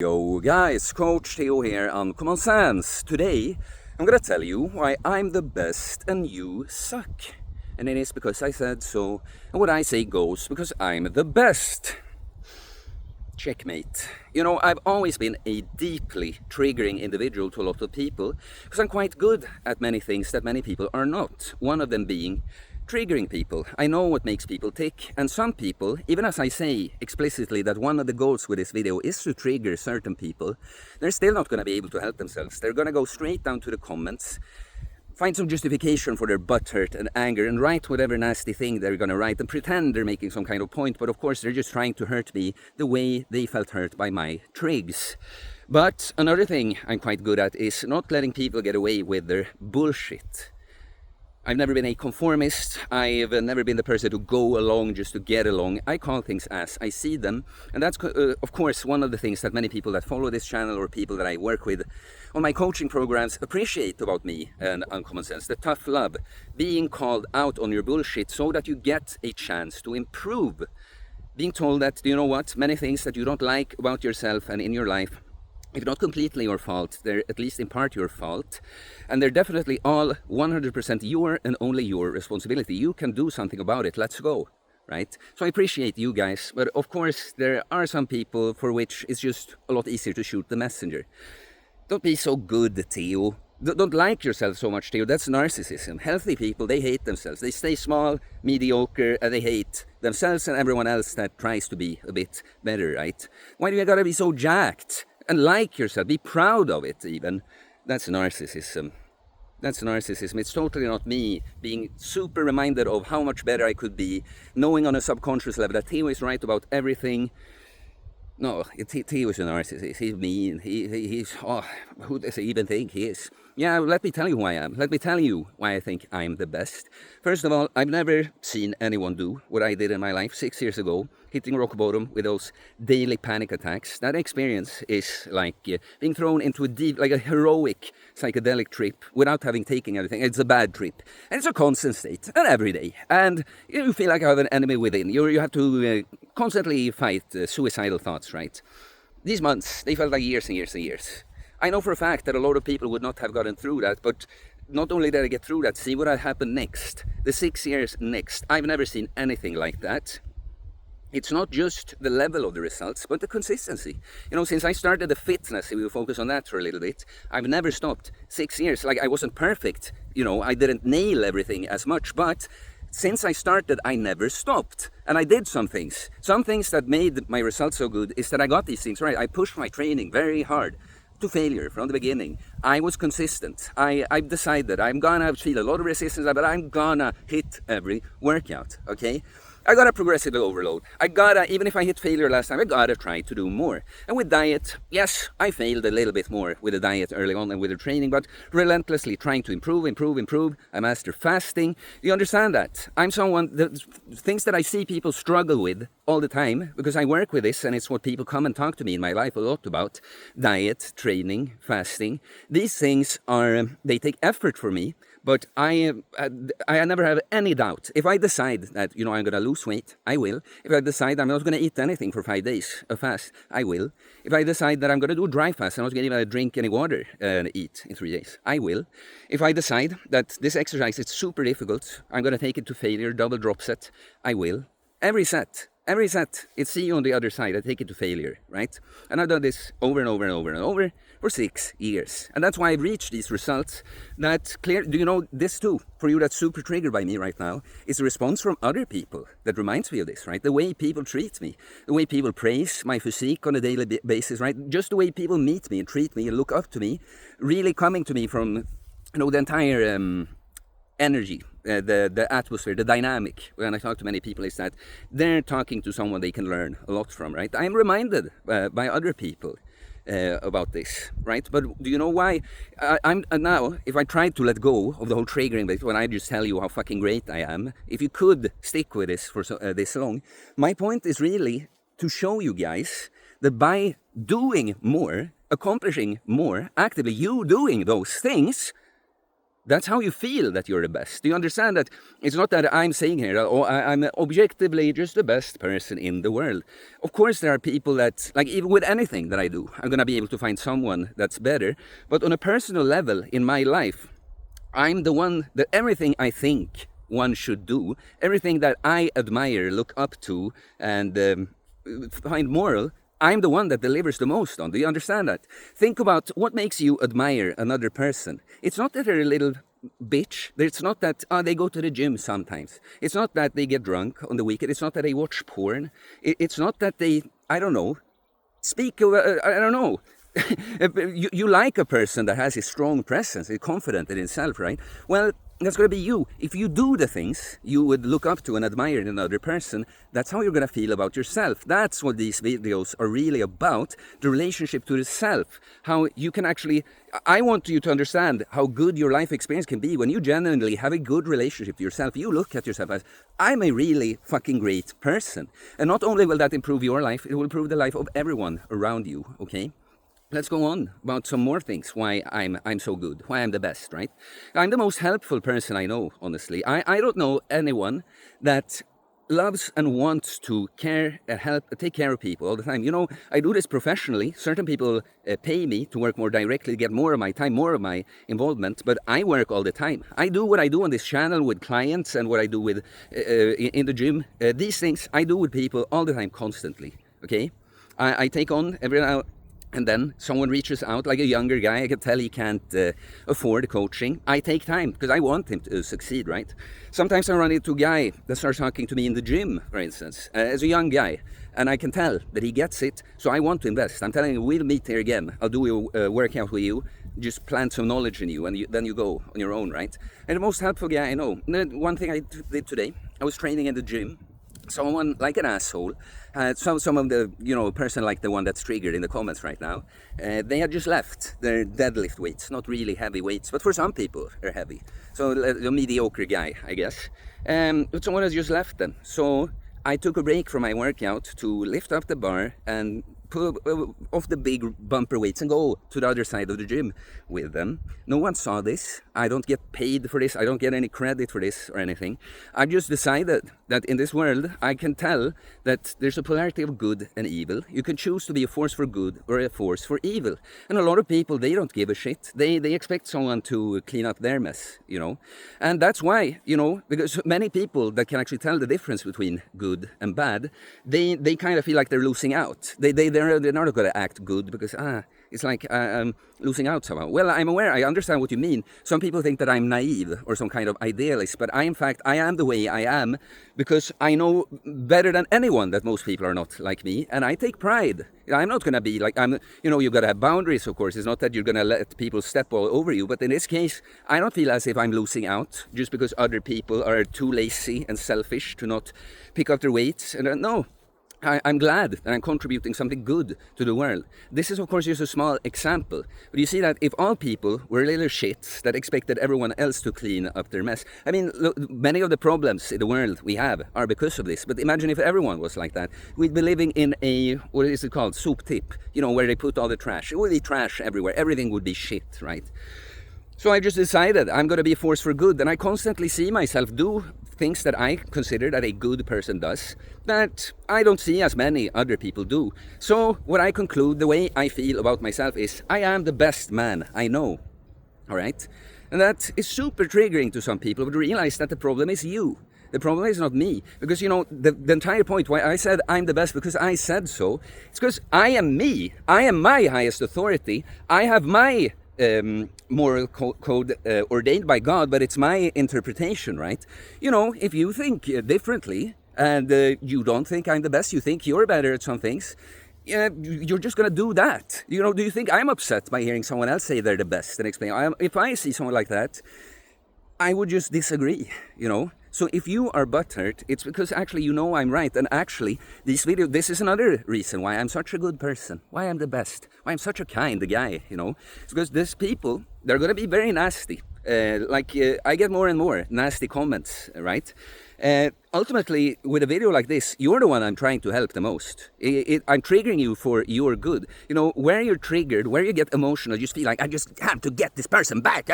Yo guys, Coach Theo here on Common Sense. Today I'm gonna tell you why I'm the best and you suck. And it is because I said so, and what I say goes because I'm the best. Checkmate. You know, I've always been a deeply triggering individual to a lot of people because I'm quite good at many things that many people are not. One of them being triggering people. I know what makes people tick, and some people, even as I say explicitly that one of the goals with this video is to trigger certain people, they're still not going to be able to help themselves. They're going to go straight down to the comments, find some justification for their butthurt and anger, and write whatever nasty thing they're going to write and pretend they're making some kind of point, but of course they're just trying to hurt me the way they felt hurt by my trigs. But another thing I'm quite good at is not letting people get away with their bullshit. I've never been a conformist. I've never been the person to go along just to get along. I call things as I see them. And that's, of course, one of the things that many people that follow this channel or people that I work with on my coaching programs appreciate about me and Uncommon Sense. The tough love, being called out on your bullshit so that you get a chance to improve. Being told that, you know what, many things that you don't like about yourself and in your life, if not completely your fault, they're at least in part your fault. And they're definitely all 100% your and only your responsibility. You can do something about it. Let's go. Right? So I appreciate you guys. But of course, there are some people for which it's just a lot easier to shoot the messenger. Don't be so good, Theo. Don't like yourself so much, Theo. That's narcissism. Healthy people, they hate themselves. They stay small, mediocre, and they hate themselves and everyone else that tries to be a bit better, right? Why do you gotta be so jacked? And like yourself, be proud of it even. That's narcissism. That's narcissism. It's totally not me being super reminded of how much better I could be, knowing on a subconscious level that Theo is right about everything. No, Theo is a narcissist. He's mean. He's, who does he even think he is? Yeah, let me tell you who I am. Let me tell you why I think I'm the best. First of all, I've never seen anyone do what I did in my life 6 years ago, hitting rock bottom with those daily panic attacks. That experience is like being thrown into a deep, like a heroic psychedelic trip without having taken anything. It's a bad trip. And it's a constant state, and every day. And you feel like you have an enemy within. You have to constantly fight suicidal thoughts, right? These months, they felt like years and years and years. I know for a fact that a lot of people would not have gotten through that, but not only did I get through that, see what had happened next. The 6 years next. I've never seen anything like that. It's not just the level of the results, but the consistency. You know, since I started the fitness, we will focus on that for a little bit, I've never stopped. 6 years, like I wasn't perfect. You know, I didn't nail everything as much, but since I started, I never stopped. And I did some things. Some things that made my results so good is that I got these things right. I pushed my training very hard to failure from the beginning. I was consistent. I've decided I'm gonna feel a lot of resistance, but I'm gonna hit every workout, okay? I got a progressive overload. Even if I hit failure last time, I gotta try to do more. And with diet, yes, I failed a little bit more with the diet early on and with the training, but relentlessly trying to improve. I master fasting. You understand that? I'm someone, the things that I see people struggle with all the time, because I work with this and it's what people come and talk to me in my life a lot about. Diet, training, fasting. These things they take effort for me. But I never have any doubt. If I decide that, you know, I'm going to lose weight, I will. If I decide I'm not going to eat anything for 5 days, a fast, I will. If I decide that I'm going to do a dry fast, I'm not going to even drink any water and eat in 3 days, I will. If I decide that this exercise is super difficult, I'm going to take it to failure, double drop set, I will. Every set, it's see you on the other side. I take it to failure, right? And I've done this over and over for 6 years. And that's why I've reached these results. That clear, do you know this too? For you that's super triggered by me right now, is a response from other people that reminds me of this, right? The way people treat me, the way people praise my physique on a daily basis, right? Just the way people meet me and treat me and look up to me, really coming to me from, you know, the entire energy, the atmosphere, the dynamic. When I talk to many people, is that they're talking to someone they can learn a lot from, right? I'm reminded by other people about this, right? But do you know why? I'm now, if I try to let go of the whole triggering bit, when I just tell you how fucking great I am, if you could stick with this for this long, my point is really to show you guys that by doing more, accomplishing more, actively you doing those things, That's how you feel that you're the best. Do you understand that? It's not that I'm saying here, oh, I'm objectively just the best person in the world. Of course, there are people that, like even with anything that I do, I'm going to be able to find someone that's better. But on a personal level in my life, I'm the one that everything I think one should do, everything that I admire, look up to, and find moral, I'm the one that delivers the most on. Do you understand that? Think about what makes you admire another person. It's not that they're a little bitch. It's not that they go to the gym sometimes. It's not that they get drunk on the weekend. It's not that they watch porn. It's not that they, I don't know, speak, I don't know. You like a person that has a strong presence, is confident in himself, right? Well, that's going to be you. If you do the things you would look up to and admire in another person, that's how you're going to feel about yourself. That's what these videos are really about, the relationship to the self. How you can actually, I want you to understand how good your life experience can be when you genuinely have a good relationship to yourself. You look at yourself as, I'm a really fucking great person. And not only will that improve your life, it will improve the life of everyone around you, okay? Let's go on about some more things, why I'm so good, why I'm the best, right? I'm the most helpful person I know, honestly. I don't know anyone that loves and wants to care, help, take care of people all the time. You know, I do this professionally. Certain people pay me to work more directly, get more of my time, more of my involvement, but I work all the time. I do what I do on this channel with clients and what I do with in the gym. These things I do with people all the time, constantly, okay? I take on every now and then someone reaches out, like a younger guy, I can tell he can't afford coaching. I take time because I want him to succeed, right? Sometimes I run into a guy that starts talking to me in the gym, for instance, as a young guy, and I can tell that he gets it, so I want to invest. I'm telling him, we'll meet here again. I'll do a workout with you, just plant some knowledge in you, and then you go on your own, right? And the most helpful guy I know. One thing I did today, I was training in the gym. Someone like an asshole, some of the, you know, person like the one that's triggered in the comments right now, they had just left their deadlift weights, not really heavy weights, but for some people they're heavy. So a mediocre guy, I guess. But someone has just left them. So I took a break from my workout to lift up the bar and pull off the big bumper weights and go to the other side of the gym with them. No one saw this. I don't get paid for this. I don't get any credit for this or anything. I just decided that in this world, I can tell that there's a polarity of good and evil. You can choose to be a force for good or a force for evil. And a lot of people, they don't give a shit. They expect someone to clean up their mess, you know. And that's why, you know, because many people that can actually tell the difference between good and bad, they kind of feel like they're losing out. They're not going to act good because, it's like I'm losing out somehow. Well, I'm aware, I understand what you mean. Some people think that I'm naive or some kind of idealist, but in fact, I am the way I am because I know better than anyone that most people are not like me, and I take pride. I'm not going to be like, you've got to have boundaries, of course. It's not that you're going to let people step all over you, but in this case, I don't feel as if I'm losing out just because other people are too lazy and selfish to not pick up their weights. And no. I'm glad that I'm contributing something good to the world. This is, of course, just a small example. But you see that if all people were little shits that expected everyone else to clean up their mess, I mean, look, many of the problems in the world we have are because of this. But imagine if everyone was like that. We'd be living in a, what is it called, soup tip, you know, where they put all the trash. It would be trash everywhere. Everything would be shit, right? So I just decided I'm going to be a force for good, and I constantly see myself do things that I consider that a good person does that I don't see as many other people do. So what I conclude, the way I feel about myself is I am the best man I know, all right? And that is super triggering to some people, but realize that the problem is you. The problem is not me, because, you know, the entire point why I said I'm the best because I said so, it's because I am me. I am my highest authority. I have my moral code ordained by God, but it's my interpretation, right? You know, if you think differently and you don't think I'm the best, you think you're better at some things, you're just going to do that. You know, do you think I'm upset by hearing someone else say they're the best and explain? If I see someone like that, I would just disagree, you know? So if you are butthurt, it's because actually you know I'm right. And actually, this is another reason why I'm such a good person, why I'm the best, why I'm such a kind guy, you know. It's because these people, they're going to be very nasty. I get more and more nasty comments, right? Ultimately, with a video like this, you're the one I'm trying to help the most. I'm triggering you for your good. You know, where you're triggered, where you get emotional, you just feel like, I just have to get this person back.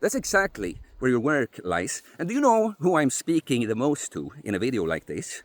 That's exactly where your work lies. And do you know who I'm speaking the most to in a video like this?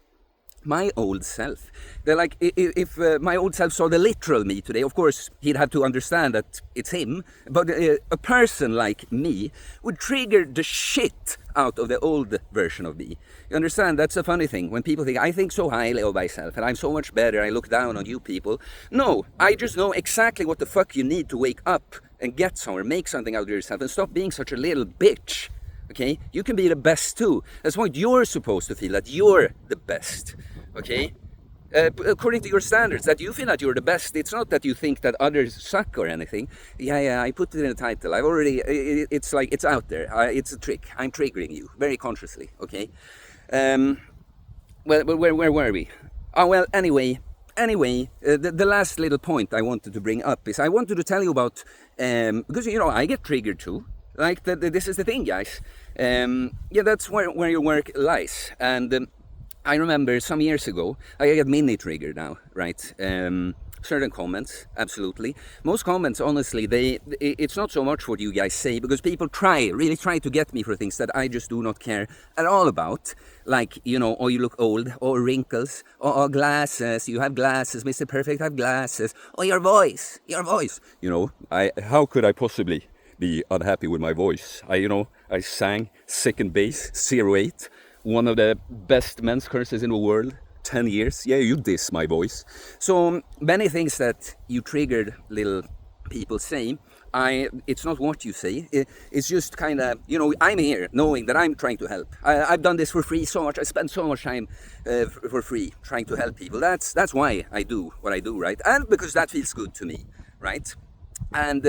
My old self. They're like, if my old self saw the literal me today, of course, he'd have to understand that it's him. But a person like me would trigger the shit out of the old version of me. You understand? That's a funny thing. When people think, I think so highly of myself and I'm so much better, I look down on you people. No, I just know exactly what the fuck you need to wake up and get somewhere, make something out of yourself and stop being such a little bitch. Okay? You can be the best too. That's what you're supposed to feel, that you're the best. Okay? According to your standards, that you feel that you're the best. It's not that you think that others suck or anything. Yeah, I put it in the title. I've already, it's like, it's out there. It's a trick. I'm triggering you very consciously. Okay? Well, where were we? Oh, well, anyway, the last little point I wanted to bring up is I wanted to tell you about, because, you know, I get triggered too. Like, this is the thing, guys. Yeah, that's where your work lies. And I remember some years ago, I get mini triggered now, right? Certain comments, absolutely. Most comments, honestly, it's not so much what you guys say, because people really try to get me for things that I just do not care at all about. Like, you know, oh, you look old, or wrinkles, or glasses, you have glasses, Mr. Perfect have glasses, or your voice. You know, how could I possibly be unhappy with my voice? I sang second bass, 08. One of the best men's curses in the world, 10 years. Yeah, you diss my voice. So many things that you triggered little people say, it's not what you say. It's just kind of, you know, I'm here knowing that I'm trying to help. I've done this for free so much. I spend so much time for free trying to help people. That's why I do what I do, right? And because that feels good to me, right? And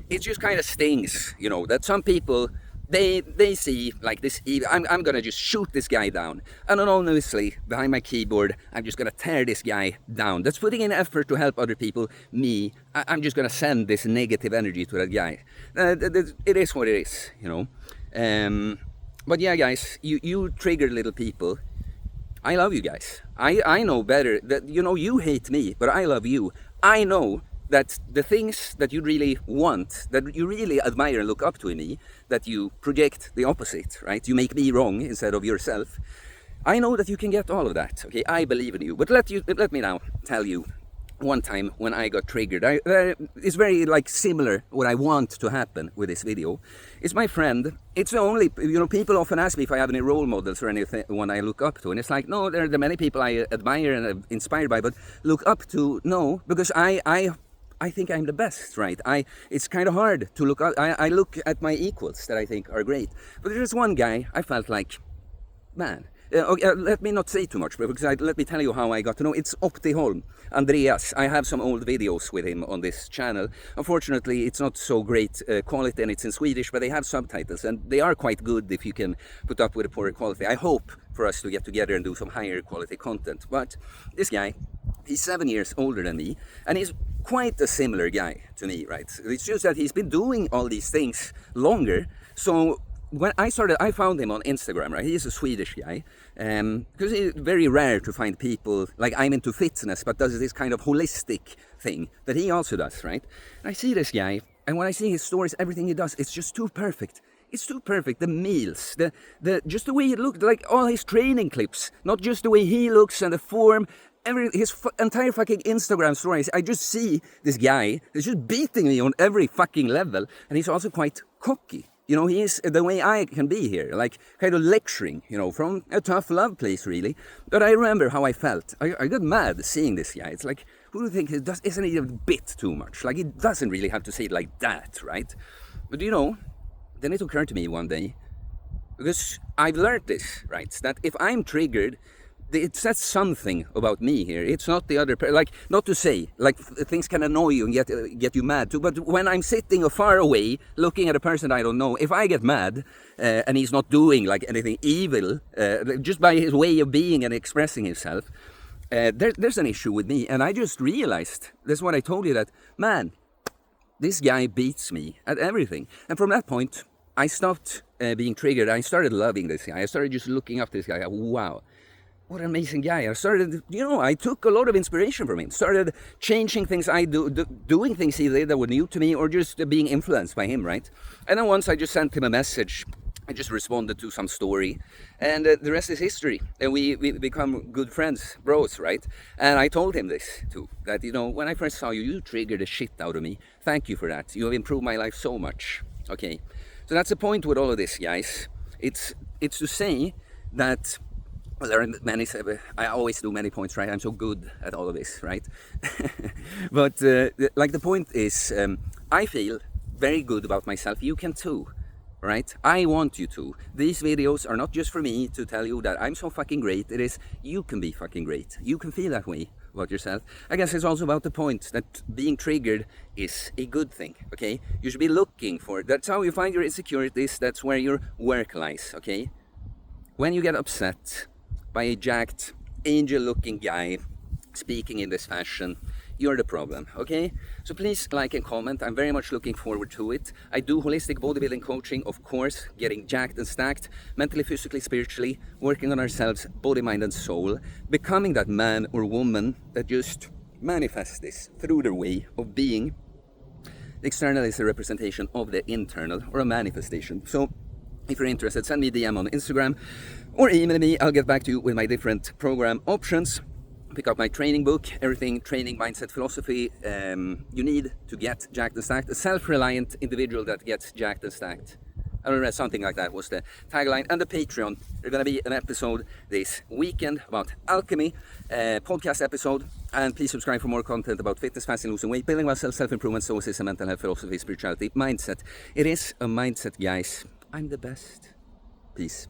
it just kind of stings, you know, that some people, they see like this, I'm gonna just shoot this guy down, and anonymously behind my keyboard I'm just gonna tear this guy down. That's putting in effort to help other people. I'm just gonna send this negative energy to that guy. It is what it is, you know. But yeah, guys, you trigger little people. I love you guys. I know better that, you know, you hate me, but I love you. I know that the things that you really want, that you really admire and look up to in me, that you project the opposite, right? You make me wrong instead of yourself. I know that you can get all of that, okay? I believe in you. But let me now tell you one time when I got triggered. It's very like similar what I want to happen with this video. It's my friend. It's the only, you know, people often ask me if I have any role models or anyone I look up to. And it's like, no, there are many people I admire and am inspired by, but look up to, no, because I think I'm the best, right? It's kind of hard to look up. I look at my equals that I think are great. But there's one guy I felt like, man, let me not say too much, because let me tell you how I got to know. It's Opti Holm, Andreas. I have some old videos with him on this channel. Unfortunately, it's not so great quality, and it's in Swedish, but they have subtitles, and they are quite good if you can put up with a poorer quality. I hope for us to get together and do some higher quality content. But this guy, he's 7 years older than me, and he's quite a similar guy to me, right? It's just that he's been doing all these things longer. So when I found him on Instagram, right? He's a Swedish guy, because it's very rare to find people like I'm into fitness, but does this kind of holistic thing that he also does, right? And I see this guy, and when I see his stories, everything he does, it's just too perfect. It's too perfect. The meals, just the way he looked, like all his training clips, not just the way he looks and the form. His entire fucking Instagram stories, I just see this guy is just beating me on every fucking level, and he's also quite cocky. You know, he is the way I can be here, like kind of lecturing, you know, from a tough love place, really. But I remember how I felt. I got mad seeing this guy. It's like, who do you think isn't he a bit too much? Like, he doesn't really have to say it like that, right? But you know, then it occurred to me one day, because I've learned this, right? That if I'm triggered, it says something about me here. It's not the other person. Like, not to say, like, things can annoy you and get you mad too. But when I'm sitting far away, looking at a person I don't know, if I get mad and he's not doing like anything evil, just by his way of being and expressing himself, there's an issue with me. And I just realized, that's what I told you, that, man, this guy beats me at everything. And from that point, I stopped being triggered, I started loving this guy. I started just looking up to this guy. Wow, what an amazing guy. I started, I took a lot of inspiration from him. Started changing things I do, doing things he did that were new to me, or just being influenced by him, right? And then once I just sent him a message. I just responded to some story, and the rest is history. And we become good friends, bros, right? And I told him this too, that, when I first saw you, you triggered the shit out of me. Thank you for that. You have improved my life so much. Okay, so that's the point with all of this, guys. It's to say that, well, there are many, I always do many points, right? I'm so good at all of this, right? But the point is, I feel very good about myself. You can too. Right? I want you to. These videos are not just for me to tell you that I'm so fucking great. It is, you can be fucking great. You can feel that way about yourself. I guess it's also about the point that being triggered is a good thing, okay? You should be looking for it. That's how you find your insecurities. That's where your work lies, okay? When you get upset by a jacked, angel-looking guy speaking in this fashion, you're the problem, okay? So please like and comment. I'm very much looking forward to it. I do holistic bodybuilding coaching, of course, getting jacked and stacked, mentally, physically, spiritually, working on ourselves, body, mind, and soul, becoming that man or woman that just manifests this through their way of being. The external is a representation of the internal, or a manifestation. So if you're interested, send me a DM on Instagram or email me. I'll get back to you with my different program options. Pick up my training book, everything training, mindset, philosophy you need to get jacked and stacked. A self-reliant individual that gets jacked and stacked. I don't know, something like that was the tagline. And the Patreon. There's going to be an episode this weekend about alchemy, podcast episode. And please subscribe for more content about fitness, fasting, losing weight, building myself, self-improvement, stoicism, mental health, philosophy, spirituality, mindset. It is a mindset, guys. I'm the best. Peace.